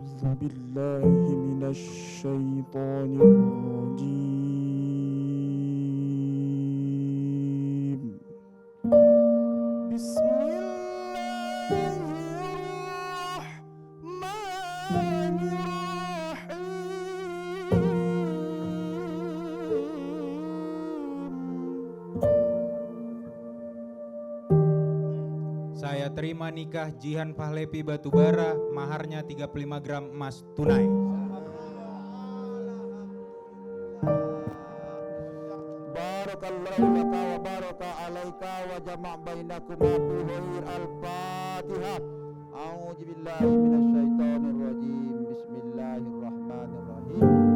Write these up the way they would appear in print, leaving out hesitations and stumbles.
أعوذ بالله من الشيطان الرجيم. بسم الله الرحمن الرحيم. Saya terima nikah Jihan Fahlevi Batubara, maharnya 35 gram emas tunai. Barakallahu laka wa baraka alaika wa jama' bainakuma fi khair. Al-Fatihah. A'udzu billahi minasyaitonir rajim. Bismillahirrahmanirrahim.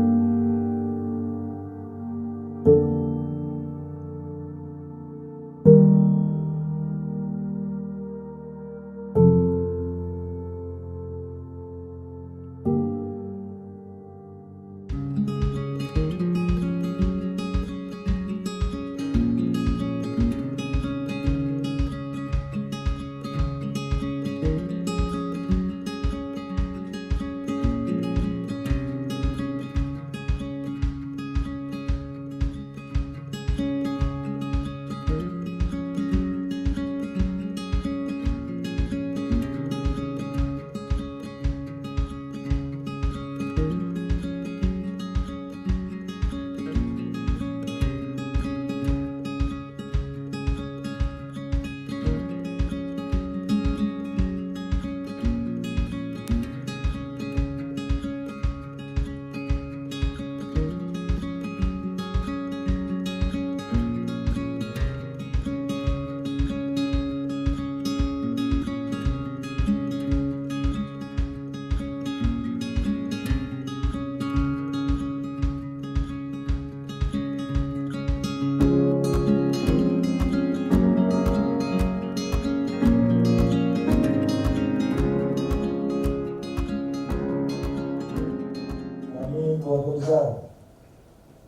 Keluarga besar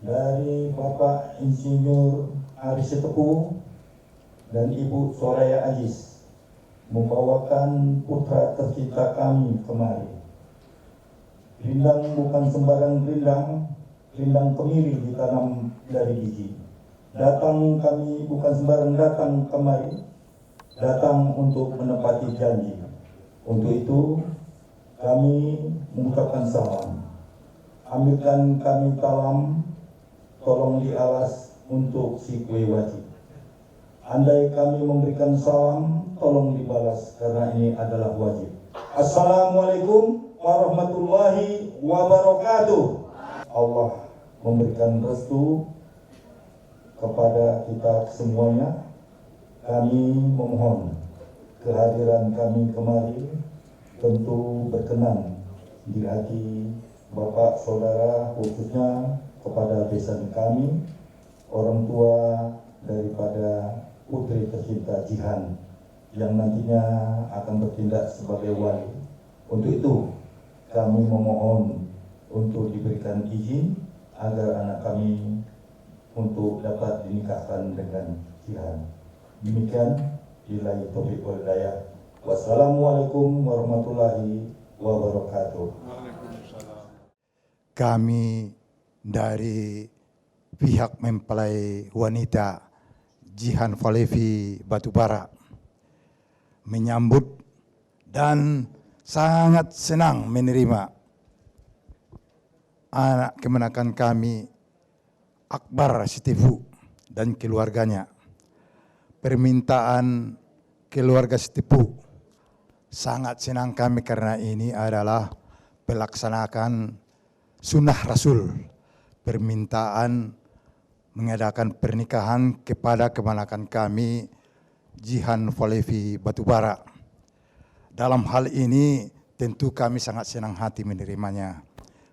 dari Bapak Insinyur Ari Setepu dan Ibu Soraya Ajis membawakan putra tercinta kami kemari. Rindang bukan sembarang rindang, rindang kemiri ditanam dari biji. Datang kami bukan sembarang datang kemari, datang untuk menepati janji. Untuk itu kami mengucapkan salam. Ambilkan kami talam, tolong dialas untuk si kue wajib. Andai kami memberikan salam, tolong dibalas karena ini adalah wajib. Assalamualaikum warahmatullahi wabarakatuh. Allah memberikan restu kepada kita semuanya. Kami memohon kehadiran kami kemari tentu berkenan di hati Bapak Saudara, khususnya kepada besan kami, orang tua daripada putri tercinta Jihan yang nantinya akan bertindak sebagai wali. Untuk itu kami memohon untuk diberikan izin agar anak kami untuk dapat dinikahkan dengan Jihan. Demikian, billahi taufiq wal hidayah. Wassalamualaikum warahmatullahi wabarakatuh. Kami dari pihak mempelai wanita Jihan Fahlevi Batubara menyambut dan sangat senang menerima anak kemenakan kami Akbar Setepu dan keluarganya. Permintaan keluarga Setepu sangat senang kami karena ini adalah pelaksanaan sunnah Rasul, permintaan mengadakan pernikahan kepada kemenakan kami Jihan Fahlevi Batubara. Dalam hal ini tentu kami sangat senang hati menerimanya.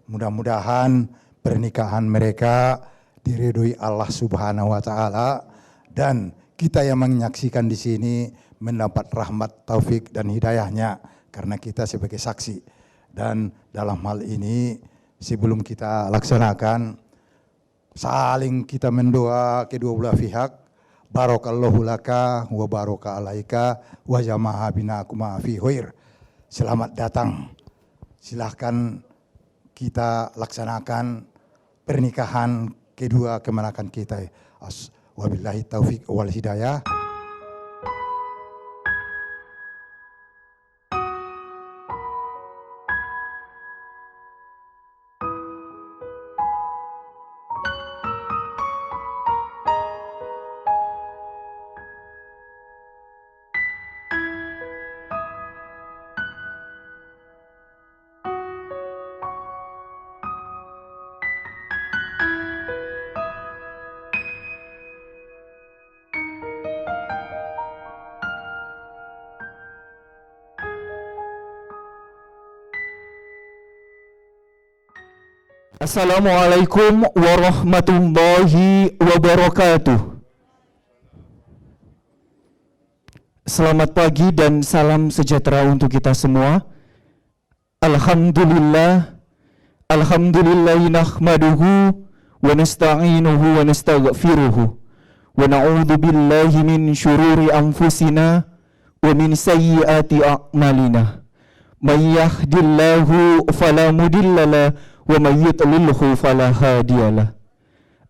Mudah-mudahan pernikahan mereka diridhoi Allah Subhanahu wa taala dan kita yang menyaksikan di sini mendapat rahmat, taufik dan hidayahnya karena kita sebagai saksi. Dan dalam hal ini sebelum kita laksanakan, saling kita mendoa kedua belah pihak. Barakallahu laka wa baraka alaika wa jama'a binakuma fi khair. Selamat datang silahkan kita laksanakan pernikahan kedua kemenakan kita. Wabillahi taufik wal hidayah. Assalamualaikum warahmatullahi wabarakatuh. Selamat pagi dan salam sejahtera untuk kita semua. Alhamdulillahi nahmaduhu wa nasta'inuhu wa nastaghfiruhu wa na'udzu billahi min syururi anfusina wa min sayyiati a'malina. May yahdihillahu fala mudhillalah wa may yudlilhu fala hadiyalah.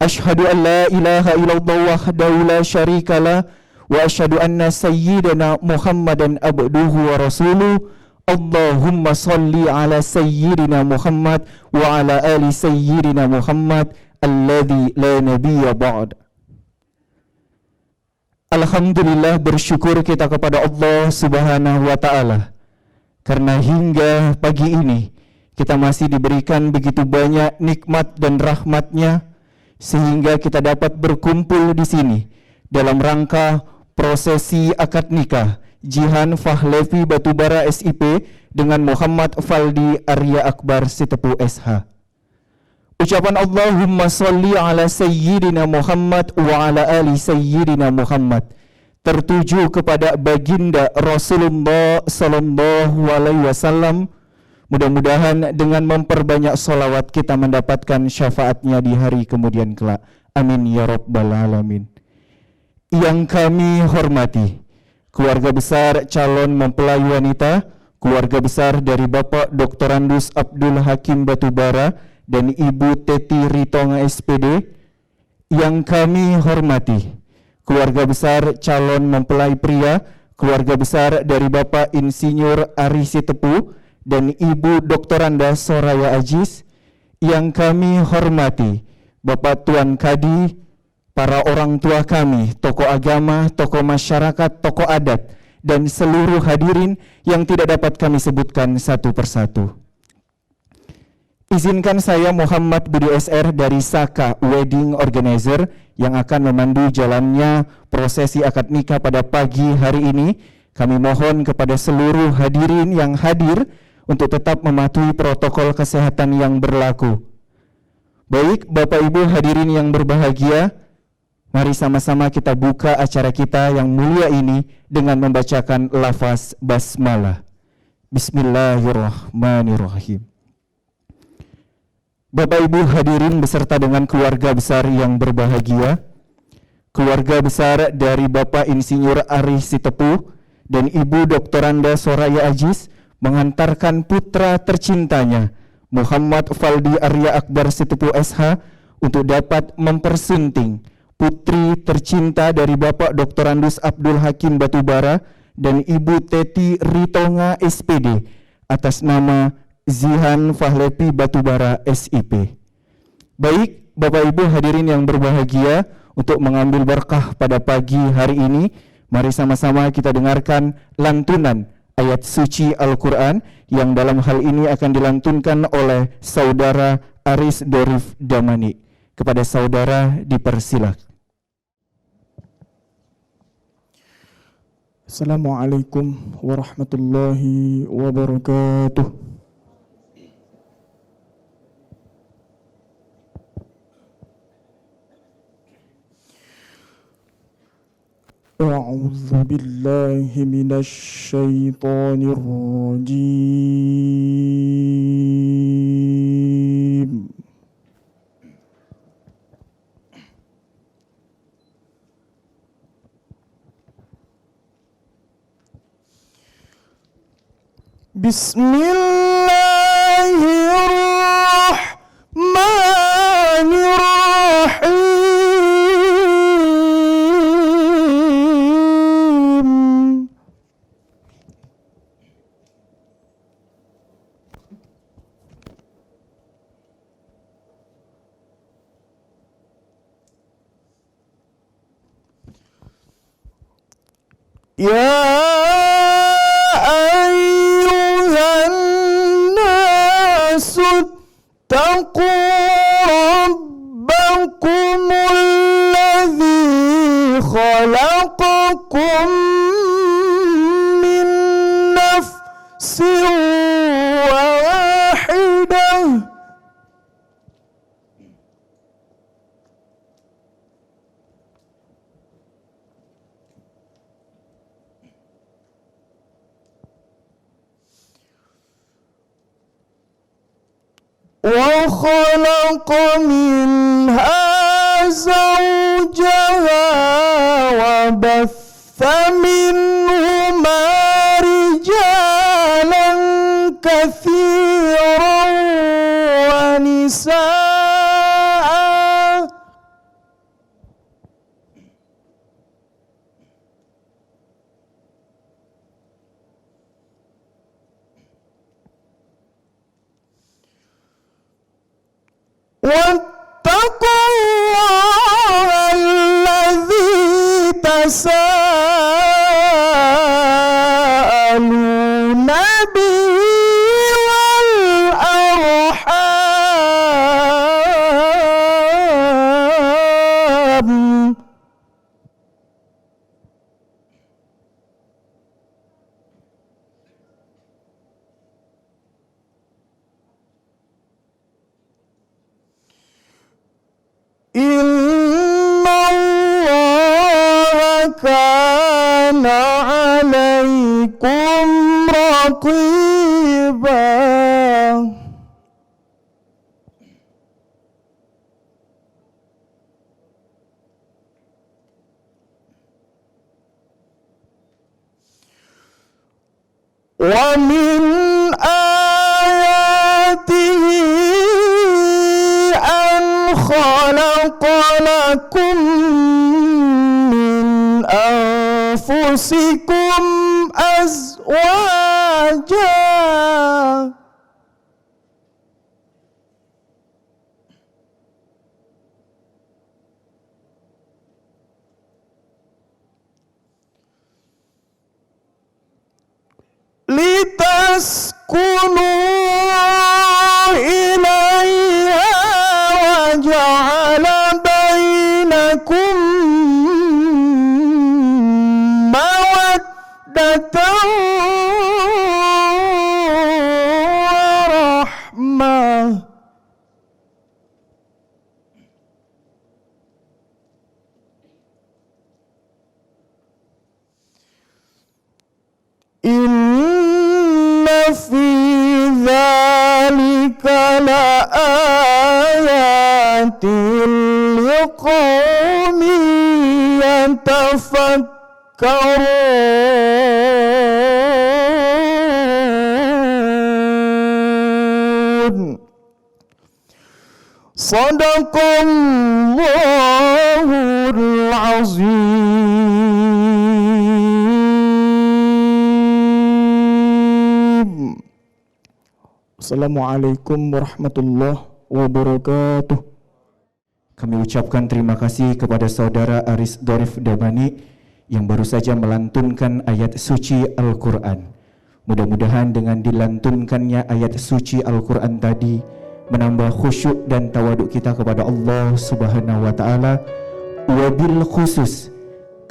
Asyhadu an la ilaha illallah wahdahu la syarikalah wa asyhadu anna sayyidana Muhammadan abduhu wa rasuluh. Allahumma salli ala sayyidina Muhammad wa ala ali sayyidina Muhammad alladzi la nabiyya ba'd. Alhamdulillah, bersyukur kita kepada Allah Subhanahu wa taala karena hingga pagi ini kita masih diberikan begitu banyak nikmat dan rahmat-Nya sehingga kita dapat berkumpul di sini dalam rangka prosesi akad nikah Jihan Fahlevi Batubara SIP dengan Muhammad Faldi Arya Akbar Sitepu SH. Ucapan Allahumma salli ala sayyidina Muhammad wa ala ali sayyidina Muhammad tertuju kepada baginda Rasulullah sallallahu alaihi wasallam. Mudah-mudahan dengan memperbanyak salawat kita mendapatkan syafaatnya di hari kemudian kelak. Amin ya rabbal alamin. Yang kami hormati keluarga besar calon mempelai wanita, keluarga besar dari Bapak Dr. Andus Abdul Hakim Batubara dan Ibu Teti Ritonga SPD. Yang kami hormati keluarga besar calon mempelai pria, keluarga besar dari Bapak Insinyur Ari Sitepu dan Ibu Doktoranda Soraya Aziz. Yang kami hormati Bapak Tuan Kadi, para orang tua kami, tokoh agama, tokoh masyarakat, tokoh adat, dan seluruh hadirin yang tidak dapat kami sebutkan satu persatu. Izinkan saya Muhammad Budi SR dari Saka Wedding Organizer yang akan memandu jalannya prosesi akad nikah pada pagi hari ini. Kami mohon kepada seluruh hadirin yang hadir untuk tetap mematuhi protokol kesehatan yang berlaku. Baik, Bapak Ibu hadirin yang berbahagia, mari sama-sama kita buka acara kita yang mulia ini dengan membacakan lafaz basmalah. Bismillahirrahmanirrahim. Bapak Ibu hadirin beserta dengan keluarga besar yang berbahagia, keluarga besar dari Bapak Insinyur Ari Sitepu dan Ibu Doktoranda Soraya Aziz mengantarkan putra tercintanya Muhammad Faldi Arya Akbar Sitepu SH untuk dapat mempersunting putri tercinta dari Bapak Dr. Andus Abdul Hakim Batubara dan Ibu Teti Ritonga SPD atas nama Zihan Fahlevi Batubara SIP. Baik, Bapak Ibu hadirin yang berbahagia, untuk mengambil berkah pada pagi hari ini, mari sama-sama kita dengarkan lantunan ayat suci Al-Quran yang dalam hal ini akan dilantunkan oleh Saudara Aris Dorif Damani. Kepada saudara dipersilakan. Assalamualaikum warahmatullahi wabarakatuh. أعوذ بالله من الشيطان الرجيم بسم الله يا أيها الناس اتقوا ربكم الذي خلقكم من نفس واحدة وخلق منها زوجها وبث منهما رجالا كثيرا ونساء واتقوا الله الذي تساءلون به والأرحام إن الله كان عليكم رقيبا ومن آياته أن خلق لكم من أنفسكم أزواجا لتسكنوا إليها وجعل بينكم مودة ورحمة إن في ذلك لآيات لقوم يتفكرون صدق الله العظيم. Assalamualaikum warahmatullahi wabarakatuh. Kami ucapkan terima kasih kepada saudara Aris Dorif Dabani yang baru saja melantunkan ayat suci Al-Quran. Mudah-mudahan dengan dilantunkannya ayat suci Al-Quran tadi menambah khusyuk dan tawaduk kita kepada Allah Subhanahu wa Ta'ala, wabil khusus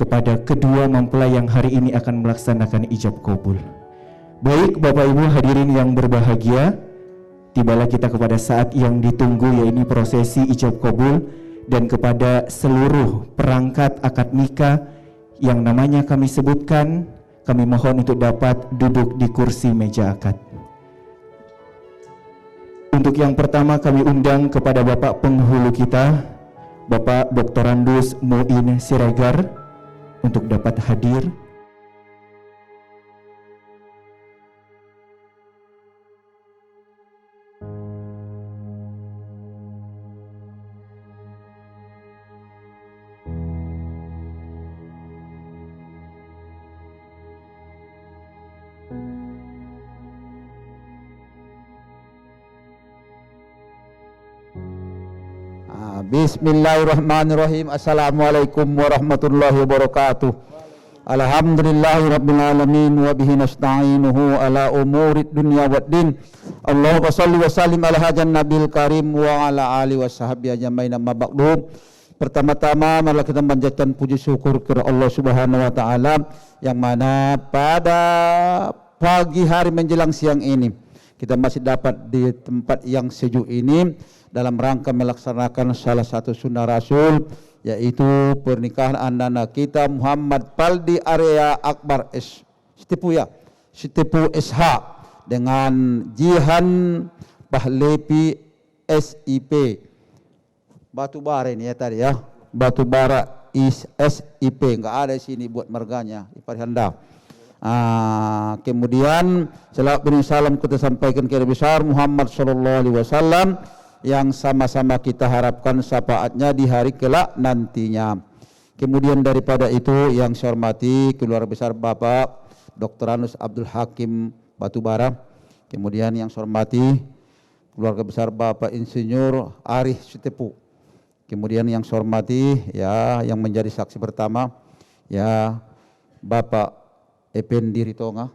kepada kedua mempelai yang hari ini akan melaksanakan ijab kabul. Baik Bapak Ibu hadirin yang berbahagia, tibalah kita kepada saat yang ditunggu, yaitu prosesi ijab kabul, dan kepada seluruh perangkat akad nikah yang namanya kami sebutkan, kami mohon untuk dapat duduk di kursi meja akad. Untuk yang pertama kami undang kepada Bapak penghulu kita, Bapak Dr. Andus Muin Siregar, untuk dapat hadir. Bismillahirrahmanirrahim. Assalamualaikum warahmatullahi wabarakatuh. Alhamdulillahi rabbil alamin wa bihi nasta'inuhu ala umurid dunya waddin. Allahumma shalli wa sallim ala hajan nabil karim wa ala alihi wa sahbihi ajmain amma ba'du. Pertama-tama marilah kita panjatkan puji syukur kepada Allah Subhanahu wa taala yang mana pada pagi hari menjelang siang ini kita masih dapat di tempat yang sejuk ini dalam rangka melaksanakan salah satu sunnah Rasul, yaitu pernikahan anak-anak kita Muhammad Paldi Arya Akbar Setipu SH dengan Jihan Pahlepi SIP Batubara ini ya tadi ya, Batubara SIP, enggak ada di sini buat marganya di Parihanda. Kemudian selawat dan salam kita sampaikan kepada besar Muhammad sallallahu alaihi wasallam yang sama-sama kita harapkan syafaatnya di hari kelak nantinya. Kemudian daripada itu yang saya hormati keluarga besar Bapak Dr. Anus Abdul Hakim Batubara. Kemudian yang saya hormati keluarga besar Bapak Insinyur Arif Setipu. Kemudian yang saya hormati ya yang menjadi saksi pertama ya Bapak Effendi Ritonga.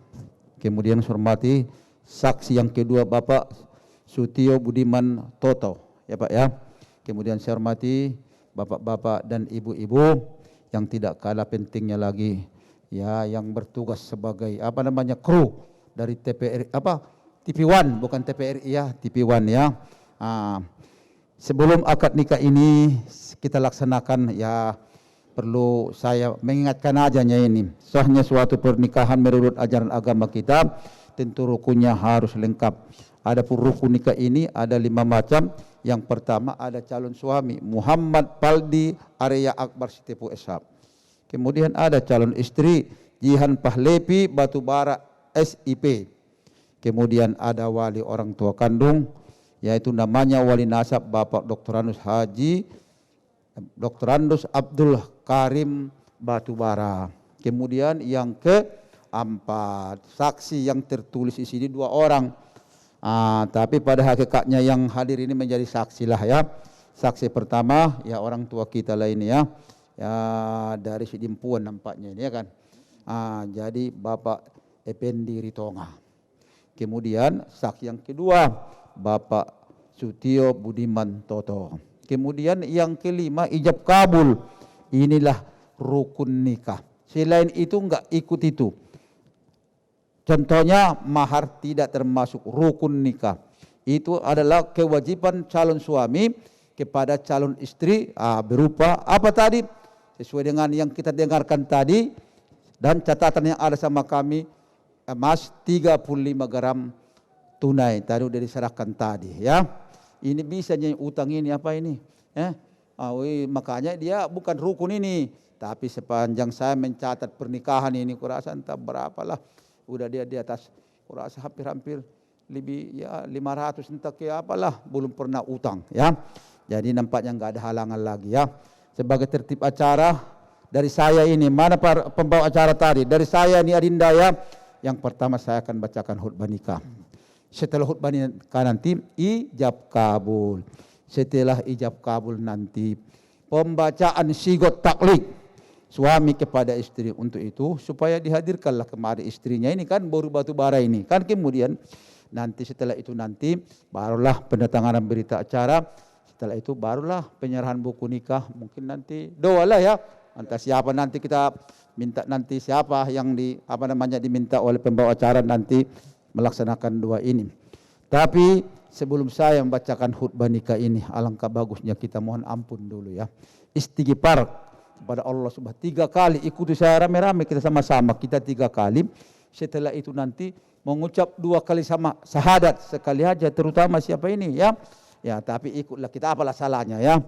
Kemudian saya hormati saksi yang kedua Bapak Sutio Budiman Toto ya Pak ya. Kemudian saya hormati bapak-bapak dan ibu-ibu yang tidak kalah pentingnya lagi ya yang bertugas sebagai kru dari TPRI TV1 bukan TPRI ya, TV1 ya. Sebelum akad nikah ini kita laksanakan ya perlu saya mengingatkan ajanya ini. Sahnya suatu pernikahan menurut ajaran agama kita tentu rukunnya harus lengkap. Adapun rukun nikah ini ada 5 macam. Yang pertama ada calon suami Muhammad Paldi Arya Akbar Setipu SH. Kemudian ada calon istri Jihan Pahlepi Batubara SIP. Kemudian ada wali orang tua kandung, yaitu namanya wali nasab Bapak Dr. Andus Abdul Karim Batubara. Kemudian yang keempat, saksi yang tertulis di sini 2 orang. Tapi pada hakikatnya yang hadir ini menjadi saksi lah ya. Saksi pertama ya orang tua kita lah ini ya. Ya dari Sidimpuan nampaknya ini ya kan. Jadi Bapak Effendi Ritonga. Kemudian saksi yang kedua Bapak Sutio Budiman Toto. Kemudian yang kelima ijab kabul. Inilah rukun nikah. Selain itu enggak ikut itu. Contohnya mahar tidak termasuk rukun nikah. Itu adalah kewajiban calon suami kepada calon istri berupa apa tadi? Sesuai dengan yang kita dengarkan tadi dan catatan yang ada sama kami emas 35 gram tunai tadi sudah diserahkan tadi ya. Ini bisanya utang ini apa ini? Makanya dia bukan rukun ini. Tapi sepanjang saya mencatat pernikahan ini kurasa entah berapalah. Udah dia di atas kurasa hampir lebih ya 500 entah ke apalah belum pernah utang ya. Jadi nampaknya enggak ada halangan lagi ya. Sebagai tertib acara dari saya ini mana pembawa acara tadi? Dari saya ini Adinda ya. Yang pertama saya akan bacakan khutbah nikah. Setelah khutbah nikah nanti ijab kabul. Setelah ijab kabul nanti pembacaan sigot taklik suami kepada istri. Untuk itu supaya dihadirkanlah kemari istrinya ini kan baru Batubara ini. Kan kemudian nanti setelah itu nanti barulah pendatangan berita acara. Setelah itu barulah penyerahan buku nikah. Mungkin nanti doa lah ya. Entah siapa nanti kita minta nanti siapa yang diminta oleh pembawa acara nanti melaksanakan doa ini. Tapi sebelum saya membacakan khutbah nikah ini, alangkah bagusnya kita mohon ampun dulu ya. Istighfar kepada Allah Subhanahu 3 kali, ikuti saya rame-rame kita sama-sama, kita 3 kali. Setelah itu nanti mengucap 2 kali sama syahadat sekali aja, terutama siapa ini ya. Ya, tapi ikutlah kita apalah salahnya ya.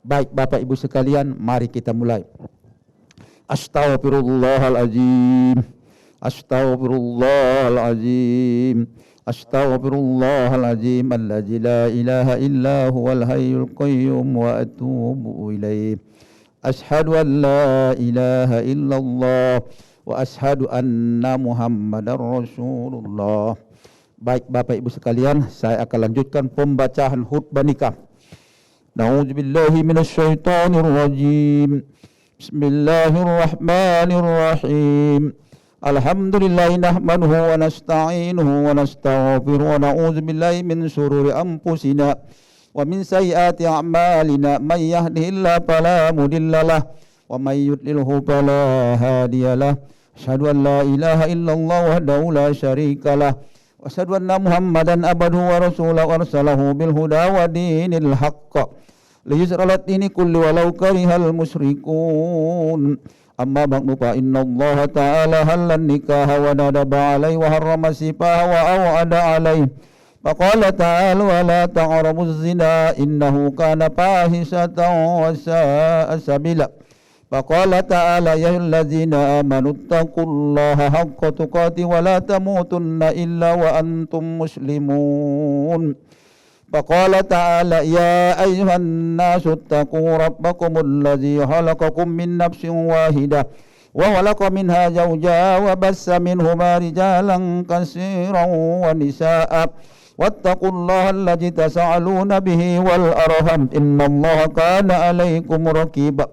Baik Bapak Ibu sekalian, mari kita mulai. Astaghfirullahaladzim. Astaghfirullahaladzim. Astaghfirullahaladzim. Alladzi la ilaha illa huwal hayyul qayyum wa atubu ilaih. Ashhadu an la ilaha illallah wa ashhadu anna Muhammadar Rasulullah. Baik Bapak Ibu sekalian, saya akan lanjutkan pembacaan khutbah nikah. Na'udzubillahi minasyaitonir rajim. Bismillahirrahmanirrahim. Alhamdulillah nahmaduhu wa nasta'inuhu wa nastaghfiruh wa na'udzu billahi min shururi anfusina wa min sayyiati a'malina. May yahdihillahu fala mudhillalah wa may yudlilhu fala hadiyalah. Asyhadu an la ilaha illallah wahdahu la syarikalah wa asyhadu anna Muhammadan abduhu wa rasuluhu arsalahu bil huda wa dinil haqq liyusra ladini kulli walau karihal musyrikun. Amma ba'du fa innallaha ta'ala halan nikaha wa nadaba alaihi wa harrama sifaha wa aw'ada alaihi. Faqala ta'ala wa la ta'rabuz zina innahu kana fahishatan wa sa'a sabila. Faqala ta'ala ya ayyuhallazina amanu taqullaha haqqa tuqatih wa la tamutunna illa wa antum muslimun. Faqala ta'ala ya ayyuhan nasu attaqu rabbakumul ladzi khalaqakum min nafsin wahidah wa khalaqa minha zawjaha wa bassa minhuma rijalan katsiran wa nisaa'a wattaqullaha alladzi tasaaluna bihi wal arham innallaha kana 'alaikum raqiba.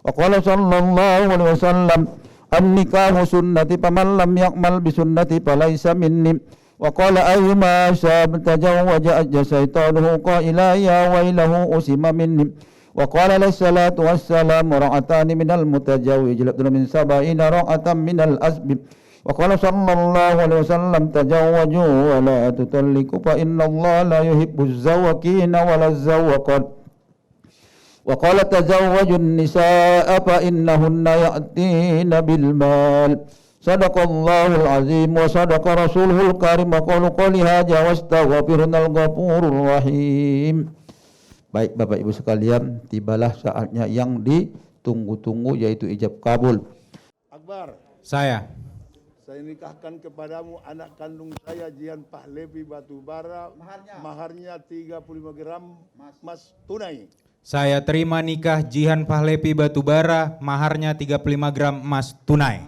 Wa qala sallallahu alaihi wasallam an-nikahu sunnati faman lam ya'mal bi sunnati falaysa minni. Wa qala ayyuma syab tajawwaja ajsaitanuhu qaila ya wailahu usima minni. Wa qala salatu wassalamu ra'atani minal mutajawwij labdun min sab'ina ra'atan minal asbi. Wa qala sallallahu alaihi wasallam tajawwaju wa la tutalliqu fa innallaha la yuhibbuz zawwaqina walaz zawwaqat. Wa qala tazawwajun nisaa fa innahunna ya'tina bil mal. Sadaqallahul azim wa sadaqa rasuluhul karim wa qulu qali hadza wastaghfirunal ghafurur rahim. Baik Bapak Ibu sekalian, tibalah saatnya yang ditunggu-tunggu yaitu ijab kabul. Akbar, Saya nikahkan kepadamu anak kandung saya Jihan Pahlevi Batubara, maharnya 35 gram emas tunai. Saya terima nikah Jihan Pahlevi Batubara, maharnya 35 gram emas tunai.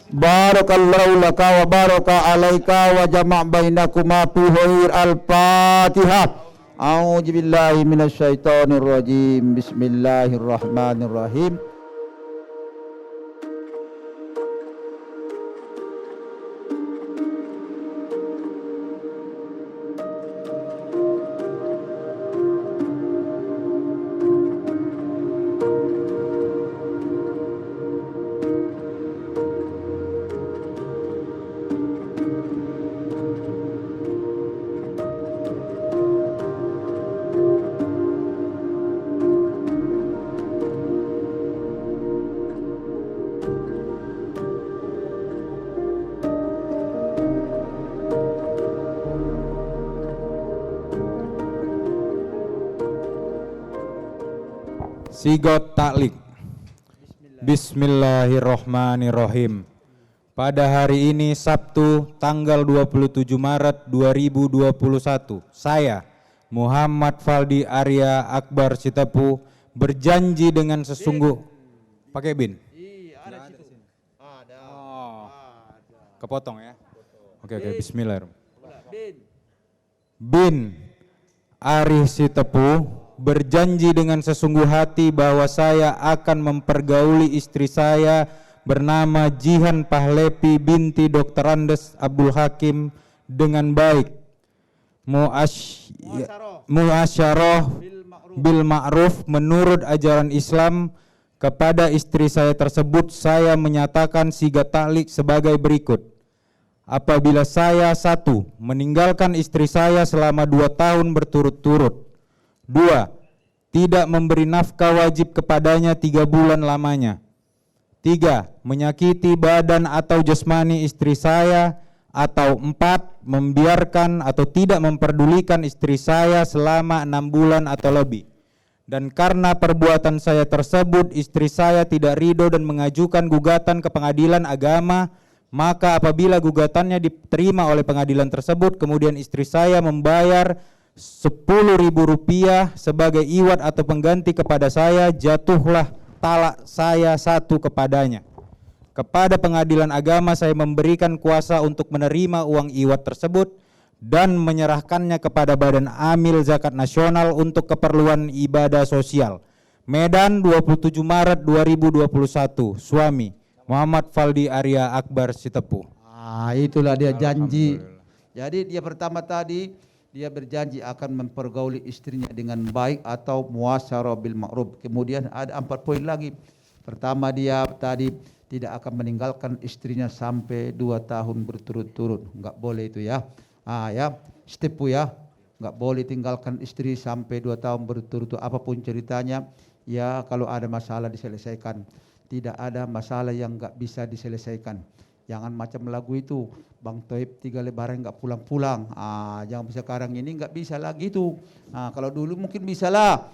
Barakallahu laka wa baraka alaika wa jama' bainakuma fi khair. Al-Fatihah. A'udzu billahi minasyaitonir rajim. Bismillahirrahmanirrahim. Sigot taklik. Bismillahirrahmanirrahim. Pada hari ini Sabtu tanggal 27 Maret 2021, saya Muhammad Faldi Arya Akbar Sitepu berjanji dengan sesungguh pakai bin. Kepotong ya. Oke, bismillahirrahmanirrahim. Bin Arif Sitepu berjanji dengan sesungguh hati bahwa saya akan mempergauli istri saya bernama Jihan Pahlevi binti Dr. Andes Abdul Hakim dengan baik, muasyarah bil ma'ruf menurut ajaran Islam. Kepada istri saya tersebut saya menyatakan sigat taklik sebagai berikut. Apabila saya 1. Meninggalkan istri saya selama 2 tahun berturut-turut. 2. Tidak memberi nafkah wajib kepadanya 3 bulan lamanya. 3. Menyakiti badan atau jasmani istri saya. Atau 4. Membiarkan atau tidak memperdulikan istri saya selama 6 bulan atau lebih. Dan karena perbuatan saya tersebut istri saya tidak ridho dan mengajukan gugatan ke pengadilan agama, maka apabila gugatannya diterima oleh pengadilan tersebut, kemudian istri saya membayar Rp10.000 sebagai iwat atau pengganti kepada saya, jatuhlah talak saya 1 kepadanya. Kepada pengadilan agama saya memberikan kuasa untuk menerima uang iwat tersebut dan menyerahkannya kepada Badan Amil Zakat Nasional untuk keperluan ibadah sosial. Medan, 27 Maret 2021. Suami Muhammad Faldi Arya Akbar Sitepu. Itulah dia janji. Jadi dia pertama tadi dia berjanji akan mempergauli istrinya dengan baik atau muasyarah bil ma'ruf. Kemudian ada 4 poin lagi. Pertama dia tadi tidak akan meninggalkan istrinya sampai 2 tahun berturut-turut. Enggak boleh itu ya. Ya, Sitepu ya. Enggak boleh tinggalkan istri sampai 2 tahun berturut-turut, apapun ceritanya. Ya, kalau ada masalah diselesaikan. Tidak ada masalah yang enggak bisa diselesaikan. Jangan macam lagu itu, Bang Toib 3 lebaran enggak pulang-pulang. Jangan sekarang ini enggak bisa lagi itu. Kalau dulu mungkin bisa lah.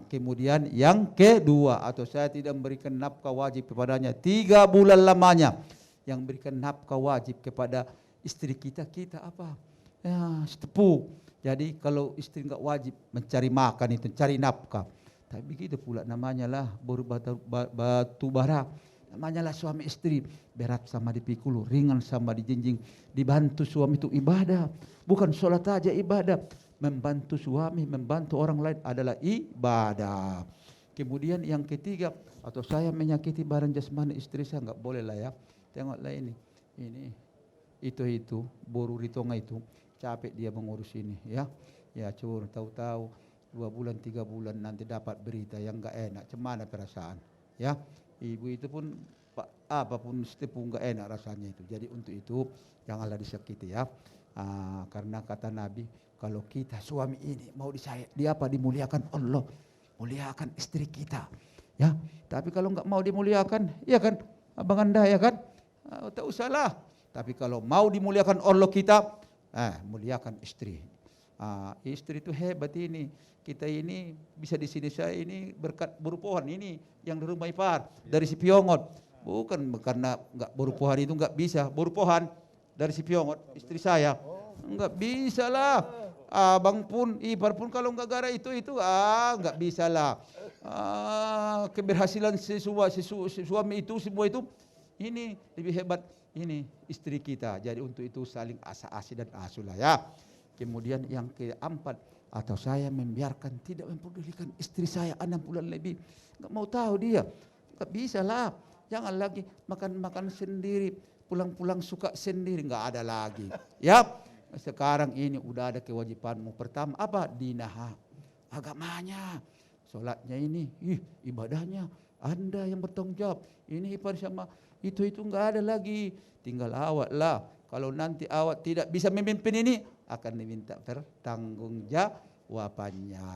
Kemudian yang kedua, atau saya tidak memberikan nafkah wajib kepadanya 3 bulan lamanya. Yang berikan nafkah wajib kepada istri kita apa? Ya, Sitepu. Jadi kalau istri enggak wajib mencari makan itu, cari nafkah. Tapi begitu pula namanya lah batu bara. Namanya lah suami istri, berat sama dipikul, ringan sama dijinjing. Dibantu suami itu ibadah, bukan sholat aja ibadah. Membantu suami, membantu orang lain adalah ibadah. Kemudian yang ketiga, atau saya menyakiti barang jasmani istri saya, enggak boleh lah ya. Tengoklah ini itu boru ritonga itu, capek dia mengurus ini ya. Ya cur, tahu-tahu 2 bulan 3 bulan nanti dapat berita yang enggak enak, cemana perasaan ya. Ibu itu pun apapun Sitepu enggak enak rasanya itu. Jadi untuk itu janganlah disakiti ya. Karena kata Nabi, kalau kita suami ini mau dimuliakan Allah, muliakan istri kita ya. Tapi kalau enggak mau dimuliakan, ya kan Abang Anda ya kan, tak usahlah. Tapi kalau mau dimuliakan Allah kita, muliakan istri. Istri itu hebat ini. Kita ini bisa di sini, saya ini berkat buru pohon ini yang di rumah ipar dari si Piongot. Bukan karena enggak buru pohon itu enggak bisa. Buru pohon dari si Piongot istri saya. Enggak bisa lah. Abang pun, ipar pun kalau enggak gara itu enggak bisa lah. Keberhasilan suami itu semua itu ini lebih hebat ini istri kita. Jadi untuk itu saling asa-asi dan asulah ya. Kemudian yang keempat, atau saya membiarkan tidak mempedulikan istri saya 6 bulan lebih. Enggak mau tahu dia. Enggak bisa lah. Jangan lagi makan-makan sendiri, pulang-pulang suka sendiri, enggak ada lagi. Ya. Sekarang ini udah ada kewajibanmu. Pertama apa? Dinaha. Agamanya. Salatnya ini, ibadahnya Anda yang bertanggung jawab. Ini ipar sama itu enggak ada lagi. Tinggal awak lah. Kalau nanti awak tidak bisa memimpin ini, akan diminta pertanggungjawabannya.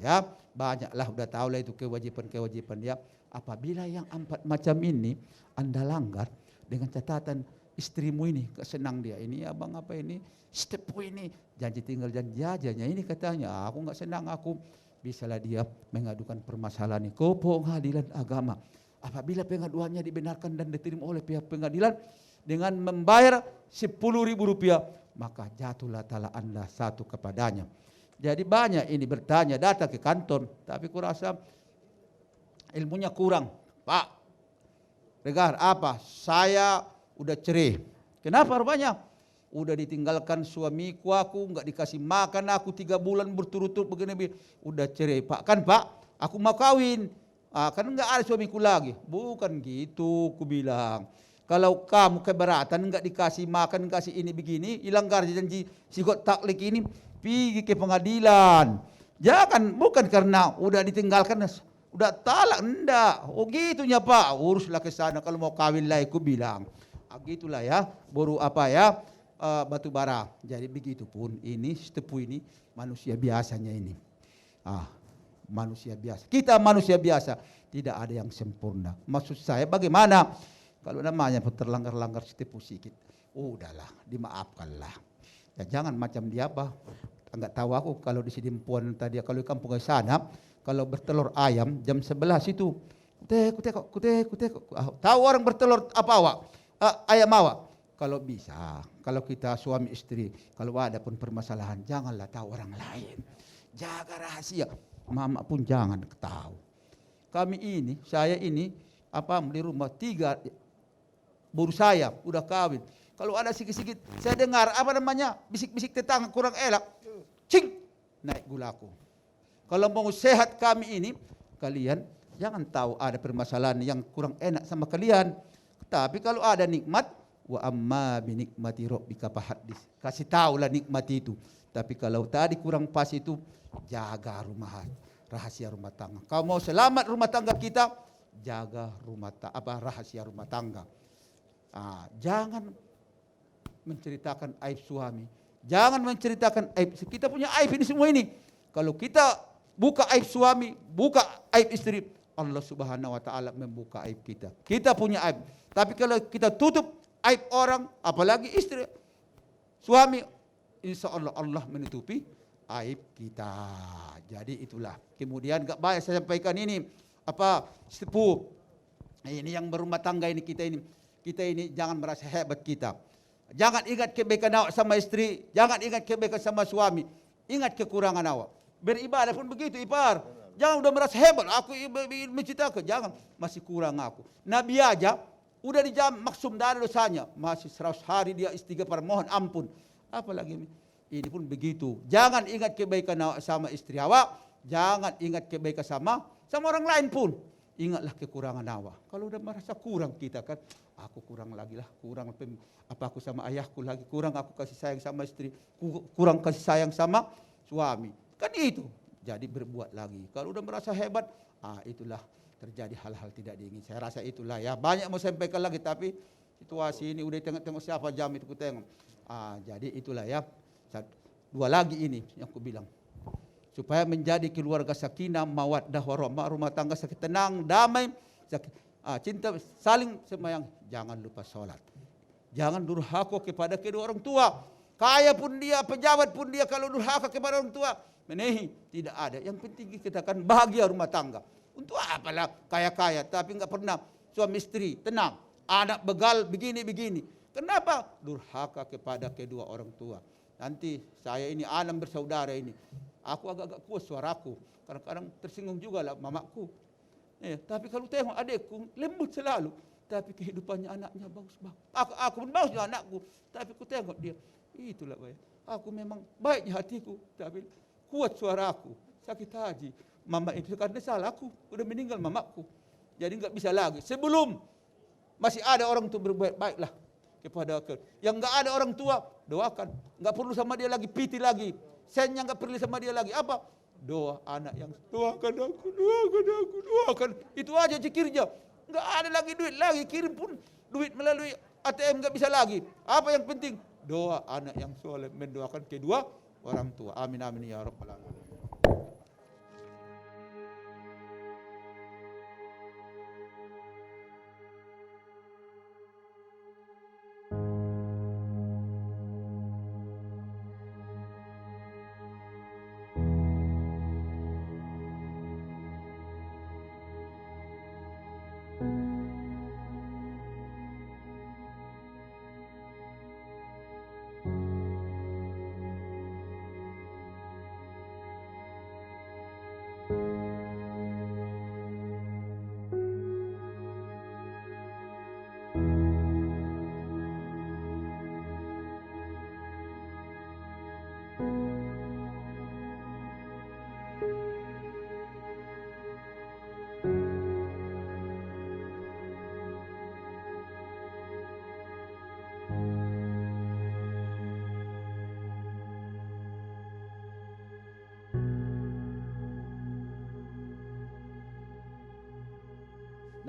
Ya, banyaklah udah tahu lah itu kewajiban ya. Apabila yang 4 macam ini Anda langgar, dengan catatan istrimu ini senang dia ini abang apa ini Sitepu ini janji tinggal janji aja ini katanya aku enggak senang, aku bisalah dia mengadukan permasalahan ini ke pengadilan agama. Apabila pengaduannya dibenarkan dan diterima oleh pihak pengadilan dengan membayar Rp10.000, maka jatuhlah talak Anda satu kepadanya. Jadi banyak ini bertanya, datang ke kantor, tapi kurasa ilmunya kurang. Pak, Regar, apa? Saya udah cerai. Kenapa rupanya? Udah ditinggalkan suamiku, aku enggak dikasih makan, aku 3 bulan berturut-turut begini. Udah cerai, Pak. Kan Pak, aku mau kawin. Kan enggak ada suamiku lagi. Bukan gitu, ku bilang. Kalau kamu keberatan enggak dikasih makan, kasih ini begini, hilang janji sikot taklik ini, pergi ke pengadilan. Jangan, bukan karena udah ditinggalkan, udah talak, enggak. Oh gitunya Pak, uruslah ke sana kalau mau kawin lah, aku bilang. Gitulah ya, baru apa ya, batu bara. Jadi begitupun ini Sitepu ini manusia biasanya ini. Manusia biasa. Kita manusia biasa, tidak ada yang sempurna. Maksud saya bagaimana? Kalau namanya terlanggar-langgar Sitepu sedikit, udahlah, dimaafkanlah. Ya jangan macam dia apa? Enggak tahu aku kalau di Sidimpuan tadi, kalau di kampung ke sana, kalau bertelur ayam jam 11 itu, kutek. Tahu orang bertelur apa awak? Ayam awak. Kalau bisa, kalau kita suami istri, kalau ada pun permasalahan, janganlah tahu orang lain. Jaga rahasia. Mama pun jangan tahu. Kami ini, saya ini, di rumah 3 baru saya udah kawin. Kalau ada sikit-sikit, saya dengar bisik-bisik tetangga kurang elak, cing, naik gulaku. Kalau mau sehat kami ini, kalian jangan tahu ada permasalahan yang kurang enak sama kalian. Tapi kalau ada nikmat, wa amma bi nikmati rabbika fahaddits. Kasih tahulah nikmat itu. Tapi kalau tadi kurang pas itu, jaga rahasia rumah tangga. Kau mau selamat rumah tangga kita, jaga rahasia rumah tangga. Jangan menceritakan aib suami, jangan menceritakan aib. Kita punya aib ini semua ini. Kalau kita buka aib suami, buka aib istri, Allah Subhanahu wa taala membuka aib kita. Kita punya aib. Tapi kalau kita tutup aib orang, apalagi istri, suami, insya Allah Allah menutupi aib kita. Jadi itulah. Kemudian gak baik saya sampaikan ini sepuh. Ini yang berumah tangga ini kita ini jangan merasa hebat kita. Jangan ingat kebaikan awak sama istri, jangan ingat kebaikan sama suami. Ingat kekurangan awak. Beribadah pun begitu, ipar. Jangan udah merasa hebat, aku menceritakan, jangan masih kurang aku. Nabi aja udah dijam maksum dari dosanya, masih 100 hari dia istighfar mohon ampun. Apalagi ini pun begitu. Jangan ingat kebaikan awak sama istri awak, jangan ingat kebaikan sama orang lain pun. Ingatlah kekurangan awak. Kalau udah merasa kurang kita kan, aku kurang lagi lah, kurang aku sama ayahku lagi, kurang aku kasih sayang sama istri, kurang kasih sayang sama suami. Kan itu. Jadi berbuat lagi. Kalau udah merasa hebat, itulah terjadi hal-hal tidak diingin. Saya rasa itulah ya. Banyak mau sampaikan lagi, tapi situasi ini udah tengok siapa jam itu ku tengok. Jadi itulah ya. Dua lagi ini yang ku bilang. Supaya menjadi keluarga sakinah, mawaddah warahmah, rumah tangga sakit tenang, damai, cinta, saling semayang. Jangan lupa sholat. Jangan durhaka kepada kedua orang tua. Kaya pun dia, pejabat pun dia, kalau durhaka kepada orang tua, menehi, tidak ada. Yang penting kita akan bahagia rumah tangga. Untuk apalah kaya-kaya, tapi enggak pernah suami istri tenang, anak begal begini-begini. Kenapa? Durhaka kepada kedua orang tua. Nanti saya ini 6 bersaudara ini, aku agak-agak kuat suaraku. Kadang-kadang tersinggung juga lah mamaku. Tapi kalau tengok adekku lembut selalu, tapi kehidupannya anaknya bagus-bagus. Aku pun bagus juga anakku, tapi aku tengok dia. Itulah baik. Aku memang baiknya hatiku, tapi kuat suaraku, sakit hati. Mama itu karena salah aku, udah meninggal mamaku. Jadi enggak bisa lagi. Sebelum masih ada orang tua berbuat baiklah kepada aku. Yang enggak ada orang tua, doakan. Enggak perlu sama dia lagi, piti lagi. Sennya enggak perlu sama dia lagi. Apa? Doa anak yang doakan aku, doakan. Itu aja zikirnya. Enggak ada lagi duit lagi, kirim pun duit melalui ATM enggak bisa lagi. Apa yang penting? Doa anak yang soleh, mendoakan kedua orang tua. Amin amin ya rabbal alamin.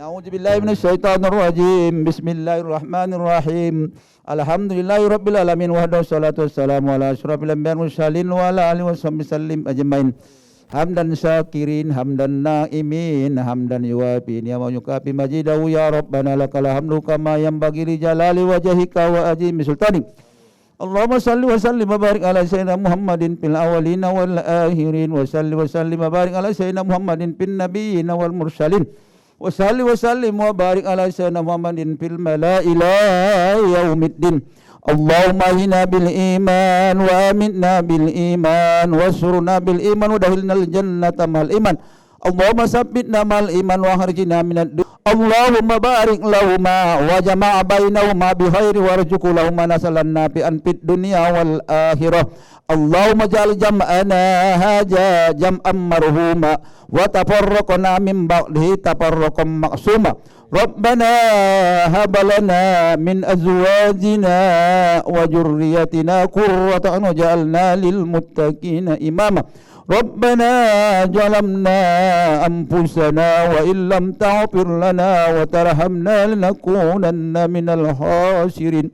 A'udzubillahi minasyaitonirrajim. Bismillahirrahmanirrahim. Alhamdulillahirabbil alamin wahdahu wassalatu wassalamu ala asyrofil anbiya'i wal mursalin wa ala alihi wasallim ajmain. Hamdan syakirin, hamdan naimin, hamdan yuwafi ni'amahu yukafi majidahu ya rabbana lakal hamdu kama yanbaghi li jalali wajhika wa azimi sultanik. Allahumma salli wa sallim wa barik ala sayyidina Muhammadin fil awwalin wal akhirin wa salli wa sallim wa barik ala sayyidina Muhammadin fil nabiyyin wal mursalin. Wasalli wasallim wa barik ala sayyidina Muhammadin fil malaila yaumiddin. Allahumma hina bil iman wa aminna bil iman wasurna bil iman wa dahilna al jannata mal iman. اللهم ثبتنا مع الإيمان وأخرجنا من الدنيا اللهم بارك لهما وجمع بينهما بخير وارزق لهما نسلا نافعا في الدنيا والآخرة اللهم اجعل جمعنا هذا جمعا مرحوما وتفرقنا من بعده تفرقا معصوما ربنا هب لنا من أزواجنا وذريتنا قرة أعين واجعلنا للمتقين إماما ربنا ظلمنا أنفسنا وإن لم تغفر لنا وترحمنا لنكونن من الخاسرين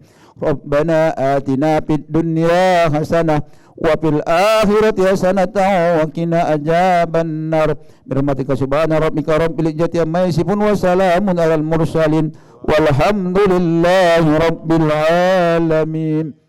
ربنا آتنا في الدنيا حسنة وفي الآخرة حسنة وقنا عذاب النار برحمتك سبحان ربك رب العزة عما يصفون وسلام على المرسلين والحمد لله رب العالمين.